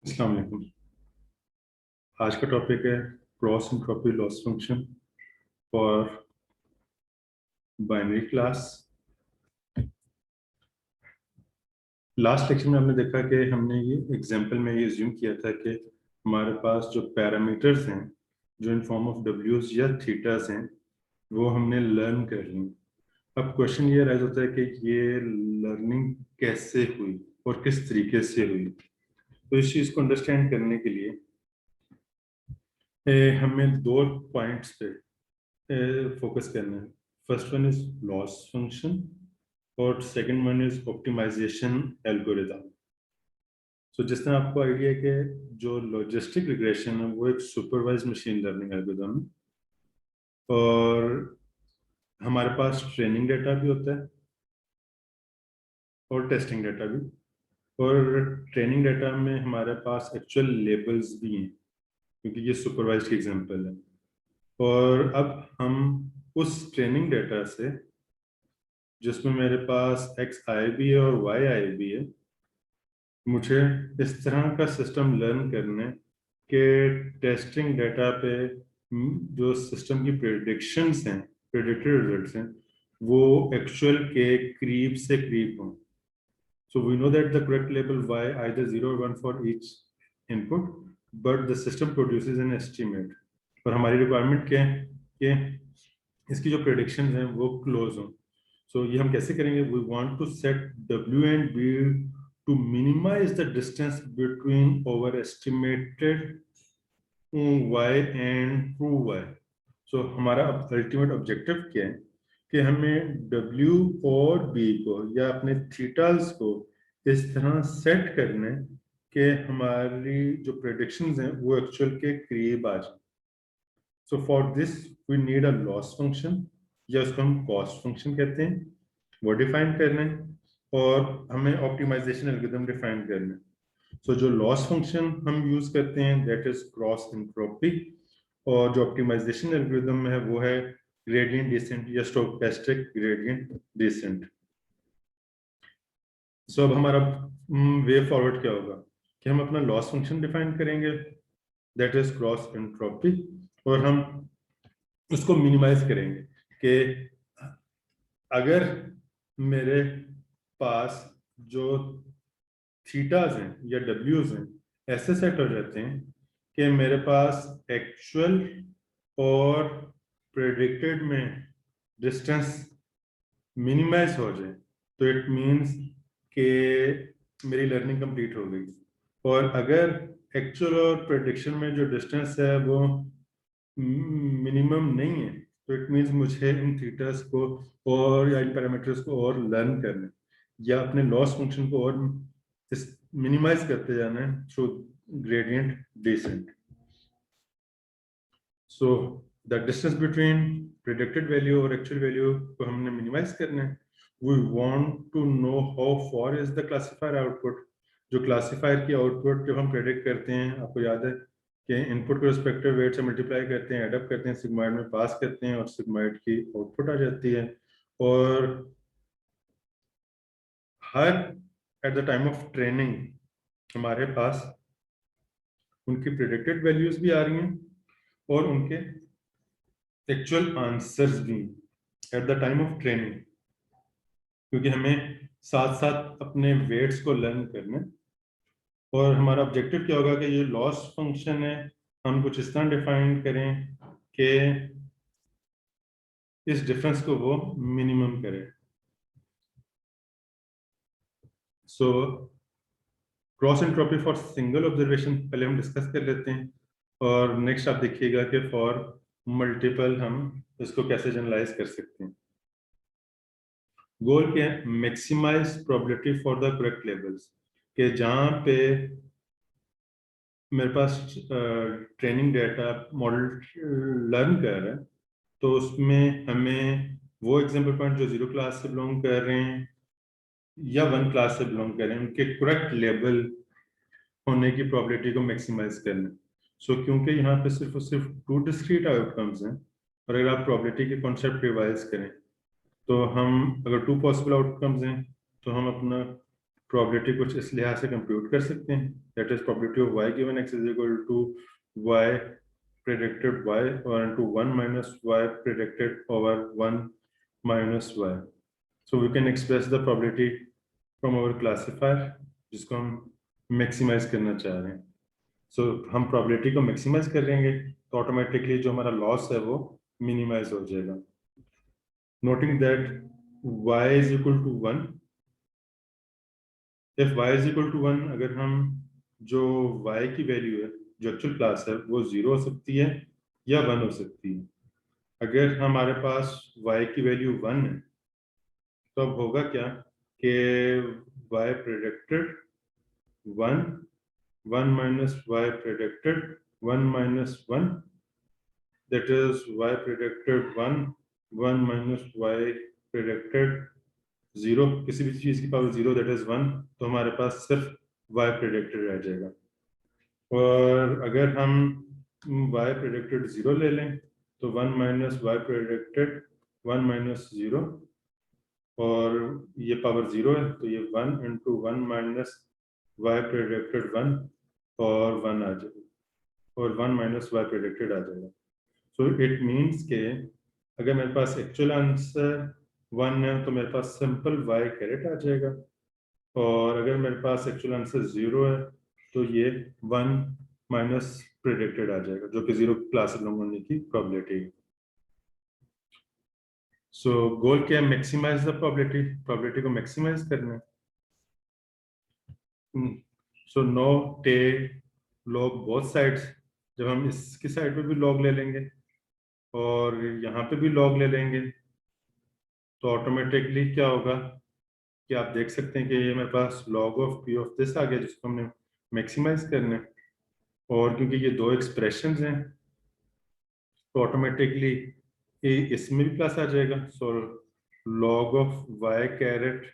अस्सलाम वालेकुम। आज का टॉपिक है cross entropy loss function for binary class. Last lecture में हमने देखा कि हमने ये एग्जांपल में ये अज्यूम किया था कि हमारे पास जो पैरामीटर्स हैं जो इन फॉर्म ऑफ डब्ल्यूज या थीटास हैं वो हमने लर्न कर ली। अब क्वेश्चन ये राइज होता है कि ये लर्निंग कैसे हुई और किस तरीके से हुई। तो इस चीज़ को अंडरस्टैंड करने के लिए हमें दो पॉइंट्स पे फोकस करना है। First one is loss function और second one is optimisation algorithm. So जिस तरह आपको आइडिया है कि जो लॉजिस्टिक रिग्रेशन है वो एक सुपरवाइज्ड मशीन लर्निंग एल्गोरिथम है और हमारे पास ट्रेनिंग डेटा भी होता है और टेस्टिंग डेटा भी। और ट्रेनिंग डेटा में हमारे पास एक्चुअल लेबल्स भी हैं क्योंकि ये सुपरवाइज्ड की एग्जांपल है। और अब हम उस ट्रेनिंग डेटा से जिसमें मेरे पास एक्स आई भी है और वाई आई भी है, मुझे इस तरह का सिस्टम लर्न करने के टेस्टिंग डेटा पे जो सिस्टम की प्रेडिक्शंस हैं, प्रेडिक्टेड रिजल्ट्स हैं, वो एक्चुअल के करीब से करीब हों। So we know that the correct label y either 0 or 1 for each input, but the system produces an estimate. और हमारी रिक्वायरमेंट क्या है कि इसकी जो प्रेडिक्शंस हैं वो क्लोज हों। सो ये हम कैसे करेंगे? We want to set W and B to minimize the distance between overestimated Y and true Y. So हमारा अल्टीमेट ऑब्जेक्टिव क्या है कि हमें W और B को या अपने थीटास को इस तरह सेट करना है कि हमारी जो प्रेडिक्शंस हैं वो एक्चुअल के करीब आ जाए। So for this we need a loss function या उसको हम कॉस्ट फंक्शन कहते हैं, वो डिफाइन करना है और हमें ऑप्टिमाइजेशन एल्गोरिथम डिफाइन करना है। सो जो लॉस फंक्शन हम यूज करते हैं दैट इज क्रॉस एंट्रोपी और जो ऑप्टिमाइजेशन एल्गोरिथम है वो है ग्रेडियंट डिसेंट या स्टोकेस्टिक ग्रेडियंट डिसेंट। सो अब हमारा वे फॉरवर्ड क्या होगा कि हम अपना लॉस फंक्शन डिफाइन करेंगे दैट इज क्रॉस एंट्रोपी और हम उसको मिनिमाइज करेंगे कि अगर मेरे पास जो थीटाज हैं या डब्ल्यूज हैं ऐसे सेट हो जाते हैं कि मेरे पास एक्चुअल और प्रेडिक्टेड में डिस्टेंस मिनिमाइज हो जाए तो इट मींस कि मेरी लर्निंग कंप्लीट हो गई। और अगर एक्चुअल और प्रेडिक्शन में जो डिस्टेंस है वो मिनिमम नहीं है तो इट मींस मुझे इन थीटास को और या इन पैरामीटर्स को और लर्न करना है या अपने लॉस फंक्शन को और मिनिमाइज करते जाना है through gradient descent. So the distance between predicted value और एक्चुअल वैल्यू को हमने मिनिमाइज करना है। We want to know how far is the classifier output. जो क्लासिफायर की आउटपुट जब हम प्रेडिक्ट करते हैं, आपको याद है कि इनपुट को रिस्पेक्टिव वेट से मल्टीप्लाई करते हैं, एडअप करते हैं, सिग्मॉइड में पास करते हैं और सिग्मॉइड की आउटपुट आ जाती है। और her at the time of training हमारे पास उनकी प्रेडिक्टेड वैल्यूज भी आ रही हैं और उनके एक्चुअल आंसर्स भी at the time of training, क्योंकि हमें साथ साथ अपने वेट्स को लर्न करना है। और हमारा ऑब्जेक्टिव क्या होगा कि ये लॉस फंक्शन है हम कुछ इस तरह डिफाइन करें कि इस डिफरेंस को वो मिनिमम करे। So cross entropy for single observation पहले हम डिस्कस कर लेते हैं और नेक्स्ट आप देखिएगा कि फॉर मल्टीपल हम इसको कैसे जनरलाइज कर सकते हैं। गोल क्या है? Maximize probability for the correct levels, कि जहाँ पे मेरे पास ट्रेनिंग डेटा मॉडल लर्न कर रहा है तो उसमें हमें वो एग्जाम्पल पॉइंट जो 0 क्लास से बिलोंग कर रहे हैं या 1 क्लास से बिलोंग कर रहे हैं उनके करेक्ट लेवल होने की प्रोबेबिलिटी को मैक्सिमाइज करना। सो क्योंकि यहाँ पे सिर्फ और सिर्फ 2 डिस्क्रीट आउटकम्स हैं और अगर आप प्रोबेबिलिटी के कॉन्सेप्ट रिवाइज करें तो हम अगर 2 पॉसिबल आउटकम्स हैं तो हम अपना प्रोबेबिलिटी कुछ इस लिहाज से कंप्यूट कर सकते हैं, that is probability of y given x is equal to y predicted y और into 1 minus y predicted over 1 minus y. So we can express the probability from our classifier जिसको हम मैक्सिमाइज करना चाह रहे हैं. So हम probability को maximise करेंगे तो ऑटोमेटिकली जो हमारा लॉस है वो मिनिमाइज हो जाएगा. Noting that y is equal to 1, if y is equal to 1, अगर हम जो y की वैल्यू है जो एक्चुअल क्लास है वो 0 हो सकती है या 1 हो सकती है. अगर हमारे पास y की वैल्यू 1 है तो अब होगा क्या कि y predicted 1 1 minus y predicted 1 minus 1, that is y predicted 1 1 minus y predicted 0, किसी भी चीज की पावर 0 that is 1, तो हमारे पास सिर्फ y predicted रह जाएगा. और अगर हम y predicted 0 ले लें तो 1 minus y predicted 1 minus 0, और ये पावर 0 है तो ये 1 into 1 minus y predicted 1 और 1 आ जाएगा और 1 minus y predicted आ जाएगा. So it means के अगर मेरे पास एक्चुअल आंसर 1 है तो मेरे पास सिंपल y कैरेट आ जाएगा, और अगर मेरे पास एक्चुअल आंसर 0 है तो ये 1 माइनस प्रेडिक्टेड आ जाएगा जो कि 0 क्लास होने की प्रोबेबिलिटी है. सो गोल क्या है? मैक्सिमाइज द प्रोबेबिलिटी को मैक्सिमाइज करना है. So now take log both sides. जब हम इसकी साइड पे भी लॉग ले लेंगे और यहाँ पे भी लॉग ले लेंगे तो ऑटोमेटिकली क्या होगा कि आप देख सकते हैं कि ये मेरे पास log of p of this आ गया जिसको हमने मैक्सिमाइज करना है. और क्योंकि ये दो एक्सप्रेशंस हैं तो ऑटोमेटिकली इसमें भी प्लस आ जाएगा. So log of y caret,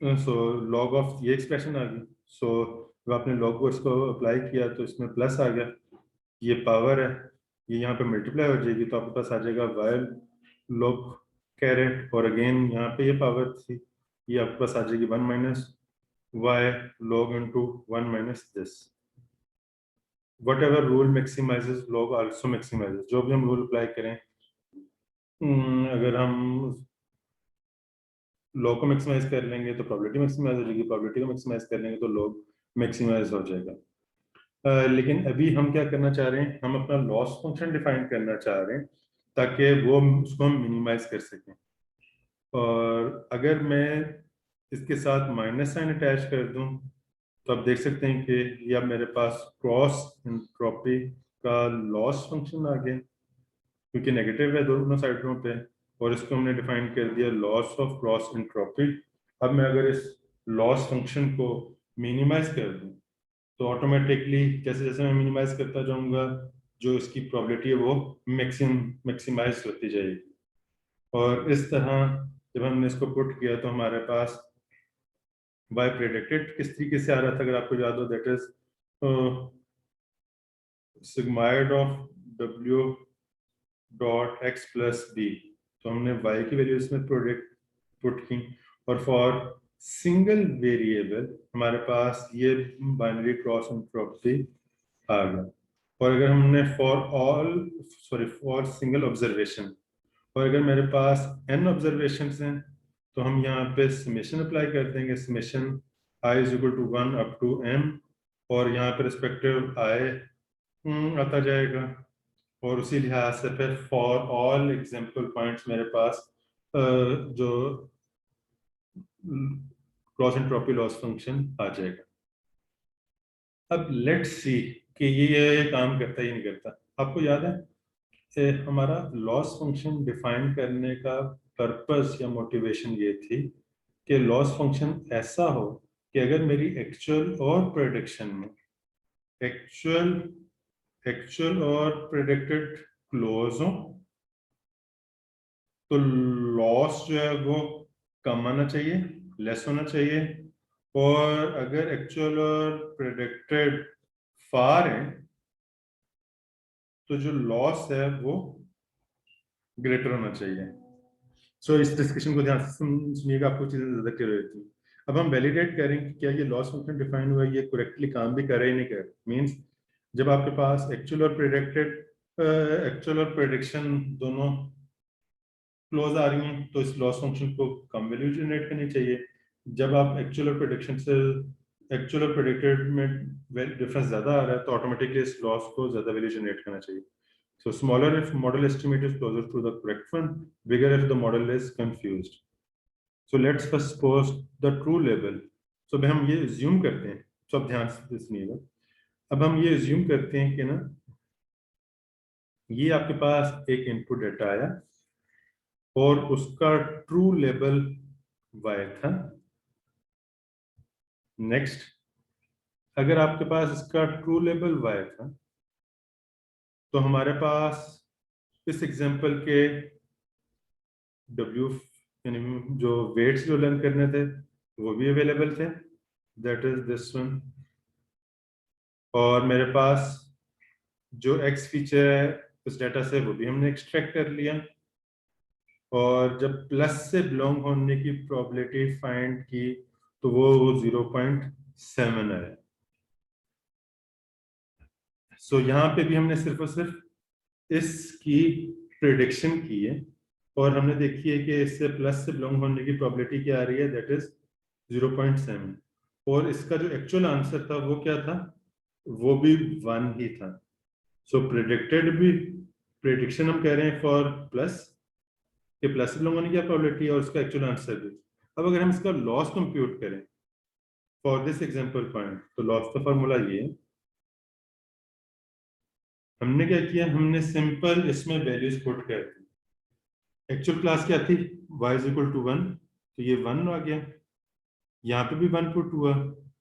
so log of ये एक्सप्रेशन आ गई. सो जब आपने log को इसको अप्लाई किया तो इसमें प्लस आ गया. ये पावर है, ये यहाँ पे मल्टीप्लाई हो जाएगी तो आपके पास आ जाएगा y log कैरेट, और अगेन यहाँ पे ये पावर थी, ये आपके पास आ जाएगी 1 minus y log into 1 minus this. whatever rule maximizes log also maximizes. जो भी हम रूल अप्लाई करें, अगर हम लॉग को मैक्सिमाइज कर लेंगे तो प्रोबेबिलिटी मैक्सिमाइज हो जाएगी, प्रोबेबिलिटी को मैक्सिमाइज कर लेंगे तो लॉग मैक्सिमाइज हो जाएगा. लेकिन अभी हम क्या करना चाह रहे हैं, हम अपना लॉस फंक्शन डिफाइन करना चाह रहे हैं ताकि वो उसको हम मिनिमाइज कर सकें. और अगर मैं इसके साथ माइनस साइन अटैच कर दूं तो आप देख सकते हैं कि ये अब मेरे पास क्रॉस एंट्रोपी का लॉस फंक्शन आ गया क्योंकि नेगेटिव है दोनों साइडों पे, और इसको हमने डिफाइन कर दिया लॉस ऑफ क्रॉस एंट्रोपी. अब मैं अगर इस लॉस फंक्शन को मिनिमाइज कर दूं तो ऑटोमेटिकली जैसे जैसे मैं मिनिमाइज करता जाऊंगा जो इसकी प्रोबेबिलिटी है वो मैक्सिमाइज होती जाएगी. और इस तरह जब हमने इसको पुट किया तो हमारे पास y प्रेडिक्टेड किस तरीके से आ रहा था, अगर आपको याद हो, that is sigmoid of w dot x plus b. तो हमने y की वैल्यू इसमें प्रोडक्ट पुट की, और फॉर सिंगल वेरिएबल हमारे पास ये बाइनरी क्रॉस एंट्रोपी आ गया. और अगर हमने फॉर सिंगल ऑब्जर्वेशन, और अगर मेरे पास n ऑब्जर्वेशंस हैं तो हम यहाँ पे समेशन अप्लाई कर देंगे. Summation i is equal to 1 up to m, और यहाँ पे रिस्पेक्टिव i आता जाएगा. और उसी लिहाज से फिर फॉर ऑल एग्जाम्पल पॉइंट्स मेरे पास जो क्रॉस एंट्रोपी लॉस फंक्शन आ जाएगा. अब लेट्स सी कि ये काम करता ही नहीं करता. आपको याद है हमारा लॉस फंक्शन डिफाइन करने का पर्पस या मोटिवेशन ये थी कि लॉस फंक्शन ऐसा हो कि अगर मेरी एक्चुअल और प्रेडिक्शन में एक्चुअल और प्रेडिक्टेड क्लोज हो तो लॉस जो है वो कम आना चाहिए, लेस होना चाहिए. और अगर एक्चुअल और प्रेडिक्टेड फार है तो जो लॉस है वो ग्रेटर होना चाहिए. सो इस डिस्कशन को ध्यान से सुनिएगा, आपको चीजें ज्यादा क्लियर रहती हैं। अब हम वैलिडेट करें कि क्या ये लॉस फंक्शन डिफाइन हुआ है, ये करेक्टली काम भी कर रहा है नहीं कर रहा। मींस जब आपके पास एक्चुअल और प्रेडिक्शन दोनों क्लोज आ रही हैं तो इस लॉस फंक्शन को कम वैल्यू जनरेट करनी चाहिए। जब आप एक्चुअल और प्रेडिक्टेड में डिफरेंस ज्यादा आ रहा है तो ऑटोमेटिकली इस लॉस को ज्यादा वैल्यू जनरेट करना चाहिए। So smaller if model estimate is closer to the correct one, bigger if the model is confused. So let's first suppose the true label. So अब हम ये assume करते हैं, so अब ध्यान से सुनिएगा। अब हम ये assume करते हैं कि ना ये आपके पास एक इनपुट डेटा आया और उसका ट्रू लेबल y था। नेक्स्ट, अगर आपके पास इसका ट्रू लेबल y था तो हमारे पास इस एग्जांपल के W यानी जो वेट्स जो लर्न करने थे वो भी अवेलेबल थे, दैट इज दिस वन। और मेरे पास जो x फीचर है उस डाटा से वो भी हमने एक्सट्रैक्ट कर लिया। और जब प्लस से बिलोंग होने की प्रोबेबिलिटी फाइंड की तो वो 0.7 है। सो यहाँ पे भी हमने सिर्फ और सिर्फ इसकी प्रिडिक्शन की है और हमने देखी है कि इससे प्लस से बिलोंग होने की प्रोबेबिलिटी क्या आ रही है, दैट इज 0.7। और इसका जो एक्चुअल आंसर था वो क्या था, वो भी 1 ही था। सो प्रिडिक्टेड भी, प्रिडिक्शन हम कह रहे हैं फॉर प्लस, कि प्लस से बिलोंग होने की प्रोबेबिलिटी है और उसका एक्चुअल आंसर भी। अब अगर हम इसका लॉस कंप्यूट करें फॉर दिस एग्जांपल पॉइंट तो लॉस का फॉर्मूला ये है। हमने क्या किया, हमने सिंपल इसमें वैल्यूज पुट कर दी। एक्चुअल क्लास क्या थी, y इज इक्वल टू 1, तो ये 1 आ गया। यहाँ पे भी 1 पुट हुआ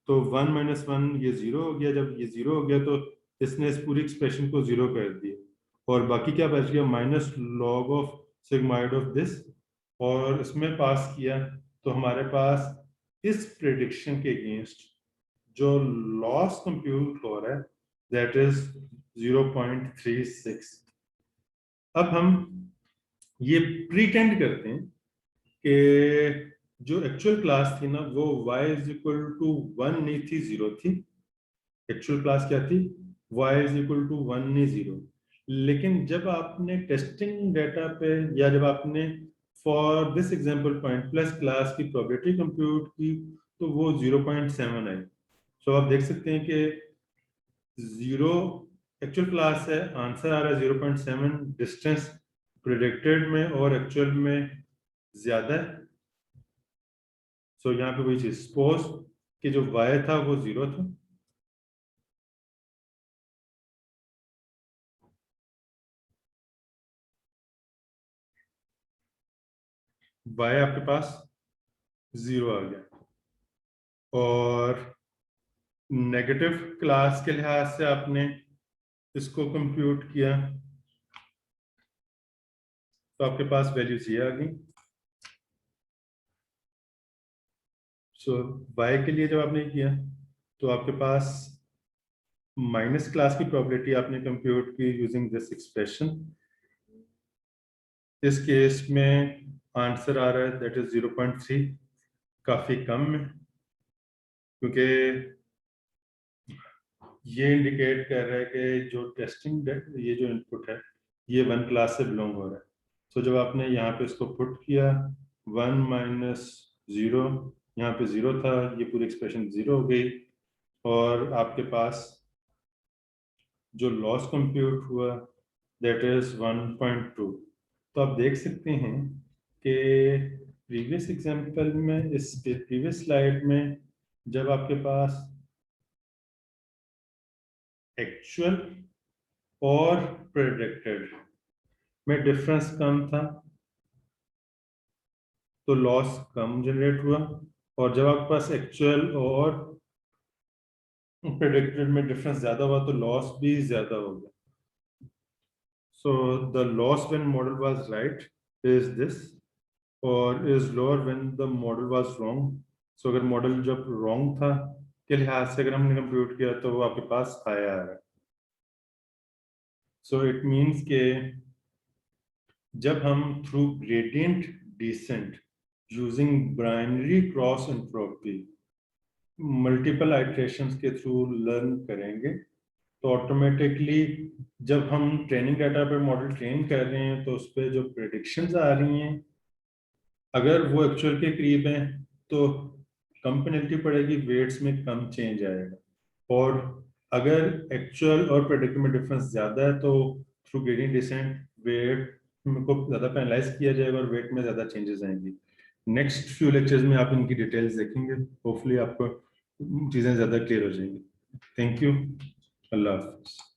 तो 1 माइनस 1 ये 0 हो गया। जब ये 0 हो गया तो इसने इस पूरी एक्सप्रेशन को 0 कर दिया और बाकी क्या बच गया, minus log of sigmoid of this, और इसमें पास किया तो हमारे पास इस प्रेडिक्शन के अगेंस्ट जो लॉस कंप्यूट हो रहा है दैट इज 0.36। अब हम ये प्रीटेंड करते हैं कि जो एक्चुअल क्लास थी ना वो y इज इक्वल टू 1 नहीं थी, 0 थी। एक्चुअल क्लास क्या थी, y इज इक्वल टू 1 नहीं 0। लेकिन जब आपने टेस्टिंग डाटा पे या जब आपने for this example point plus class की प्रोबेबिलिटी कंप्यूट की तो वो 0.7 आई। सो आप देख सकते हैं कि 0 एक्चुअल क्लास है, आंसर आ रहा है 0.7, डिस्टेंस प्रिडिक्टेड में और एक्चुअल में ज्यादा है। सो यहाँ पे वही चीज, सपोज कि जो y था वो 0 था, y आपके पास 0 आ गया और नेगेटिव क्लास के लिहाज से आपने इसको कंप्यूट किया तो आपके पास वैल्यूज ये आ गई। सो y के लिए जब आपने किया तो आपके पास माइनस क्लास की प्रोबेबिलिटी आपने कंप्यूट की यूजिंग दिस एक्सप्रेशन। इस केस में आंसर आ रहा है दैट इज 0.3, काफी कम है क्योंकि ये इंडिकेट कर रहा है कि जो टेस्टिंग ये जो इनपुट है ये 1 क्लास से बिलोंग हो रहा है। सो जब आपने यहाँ पे इसको पुट किया 1 माइनस 0, यहाँ पे 0 था, ये पूरी एक्सप्रेशन 0 हो गई और आपके पास जो लॉस कंप्यूट हुआ दैट इज 1.2। तो आप देख सकते हैं कि प्रीवियस एग्जांपल में, इस प्रीवियस स्लाइड में जब आपके पास एक्चुअल और प्रेडिक्टेड में डिफरेंस कम था तो लॉस कम जनरेट हुआ, और जब आपके पास एक्चुअल और प्रेडिक्टेड में डिफरेंस ज्यादा हुआ तो लॉस भी ज्यादा हो गया। So the loss when model was right is this और is lower when the model was wrong. So अगर मॉडल जब रॉन्ग था के लिहाज से अगर हमने कंप्यूट किया तो वो आपके पास हाई आ रहा है। सो इट मीन्स के जब हम through gradient descent using binary cross entropy multiple iterations के थ्रू लर्न करेंगे, तो ऑटोमेटिकली जब हम ट्रेनिंग डाटा पे मॉडल ट्रेन कर रहे हैं तो उस पर जो प्रेडिक्शंस आ रही हैं अगर वो एक्चुअल के करीब हैं तो कम पेनल्टी पड़ेगी, वेट्स में कम चेंज आएगा, और अगर एक्चुअल और प्रेडिक्ट में डिफरेंस ज्यादा है तो थ्रू ग्रेडियंट डिसेंट वेट को ज्यादा पेनलाइज किया जाएगा और वेट में ज्यादा चेंजेस आएंगी। नेक्स्ट फ्यू लेक्चर्स में आप इनकी डिटेल्स देखेंगे, होपफुली आपको चीजें ज्यादा क्लियर हो जाएंगी। थैंक यू, अल्लाह हाफिज़।